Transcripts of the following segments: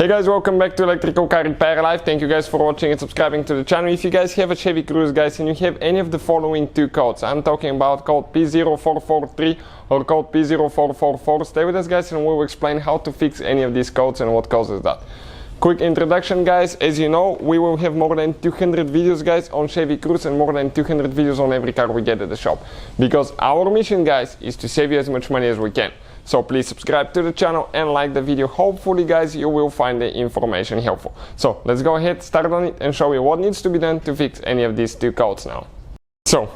Hey guys, welcome back to Electrical Car Repair Live. Thank you guys for watching and subscribing to the channel. If you guys have a Chevy Cruze, guys, and you have any of the following two codes, I'm talking about code P0443 or code P0444, stay with us guys and we will explain how to fix any of these codes and what causes that. Quick introduction guys, as you know, we will have more than 200 videos guys on Chevy Cruze and more than 200 videos on every car we get at the shop. Because our mission guys is to save you as much money as we can. So please subscribe to the channel and like the video. Hopefully guys you will find the information helpful. So let's go ahead, start on it and show you what needs to be done to fix any of these two codes now. So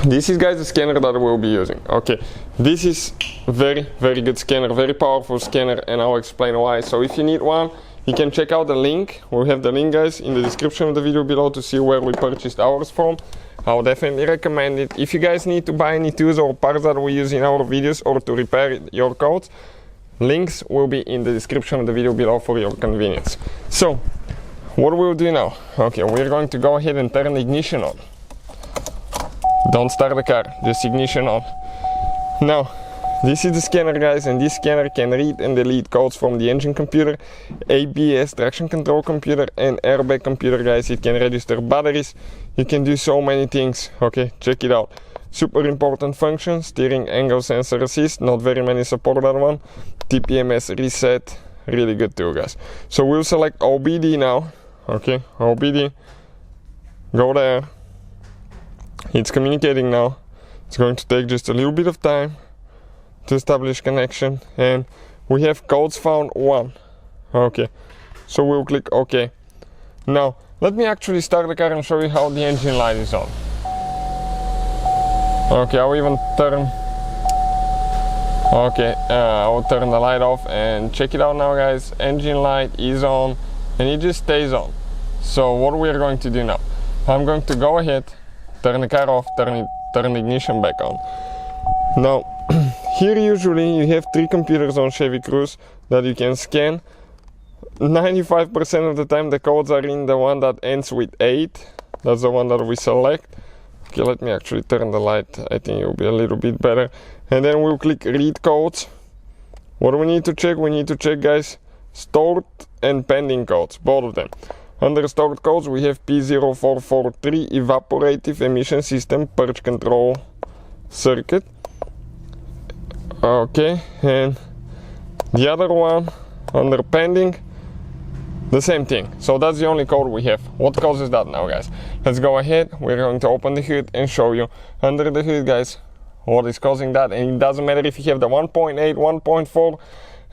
this is guys the scanner that we'll be using. Okay, this is very good scanner, very powerful scanner, and I'll explain why. So if you need one, you can check out the link. We'll have the link guys in the description of the video below to see where we purchased ours from. I'll definitely recommend it. If you guys need to buy any tools or parts that we use in our videos or to repair your codes, links will be in the description of the video below for your convenience. So what we'll do now, okay, we're going to go ahead and turn the ignition on. Don't start the car, just ignition on. Now this is the scanner guys, and this scanner can read and delete codes from the engine computer, ABS, traction control computer and airbag computer guys. It can register batteries, you can do so many things. Okay, check it out. Super important function, steering angle sensor assist, not very many support that one. TPMS reset, really good tool guys. So we'll select OBD now. Okay, OBD, go there. It's communicating now. It's going to take just a little bit of time to establish connection, and we have codes found 1. Okay, so we'll click OK. Now let me actually start the car and show you how the engine light is on. Okay, I'll even turn, okay, I'll turn the light off and check it out now guys. Engine light is on and it just stays on. So what we are going to do now, I'm going to go ahead, turn the car off, turn the ignition back on. Now here usually you have 3 computers on Chevy Cruze that you can scan. 95% of the time the codes are in the one that ends with 8. That's the one that we select. Okay, let me actually turn the light, I think it will be a little bit better. And then we'll click read codes. What do we need to check? We need to check guys stored and pending codes, both of them. Under stored codes we have P0443 Evaporative Emission System Purge Control Circuit. Okay, and the other one under pending, the same thing. So that's the only code we have. What causes that now guys? Let's go ahead, we're going to open the hood and show you under the hood guys what is causing that. And it doesn't matter if you have the 1.8, 1.4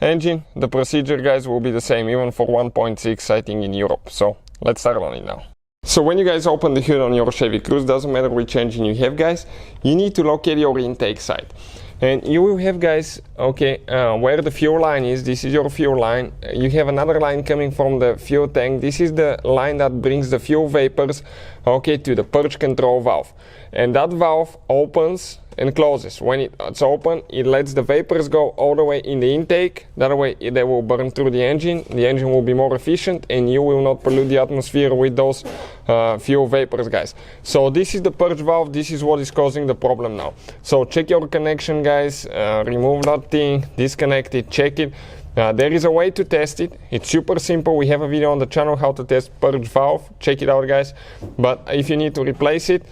engine, the procedure guys will be the same even for 1.6 I think in Europe. So let's start on it now. So when you guys open the hood on your Chevy Cruze, doesn't matter which engine you have guys, you need to locate your intake side. And you will have guys, okay, where the fuel line is, this is your fuel line. You have another line coming from the fuel tank. This is the line that brings the fuel vapors, okay, to the purge control valve. And that valve opens and closes. When it's open, it lets the vapors go all the way in the intake. That way they will burn through the engine will be more efficient and you will not pollute the atmosphere with those fuel vapors guys. So this is the purge valve, this is what is causing the problem now. So check your connection guys, remove that thing, disconnect it, check it. There is a way to test it, it's super simple. We have a video on the channel how to test purge valve, check it out guys. But if you need to replace it,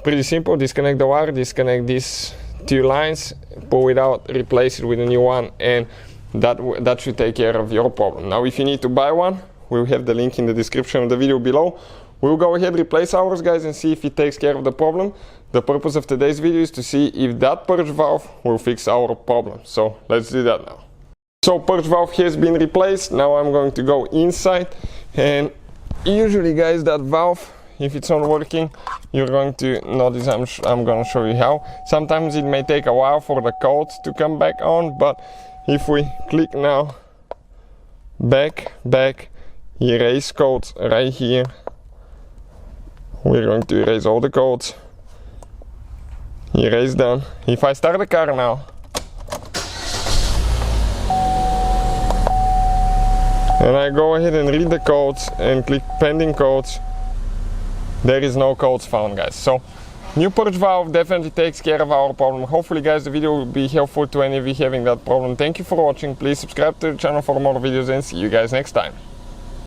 pretty simple, disconnect the wire, disconnect these 2 lines, pull it out, replace it with a new one, and that should take care of your problem. Now if you need to buy one, we'll have the link in the description of the video below. We'll go ahead, replace ours guys, and see if it takes care of the problem. The purpose of today's video is to see if that purge valve will fix our problem. So let's do that now. So purge valve has been replaced. Now I'm going to go inside, and usually guys that valve, if it's not working, you're going to notice, I'm going to show you how. Sometimes it may take a while for the codes to come back on, but if we click now, back, erase codes right here. We're going to erase all the codes. Erase done. If I start the car now, and I go ahead and read the codes and click pending codes, there is no codes found guys. So New purge valve definitely takes care of our problem. Hopefully guys the video will be helpful to any of you having that problem. Thank you for watching. Please subscribe to the channel for more videos and see you guys next time.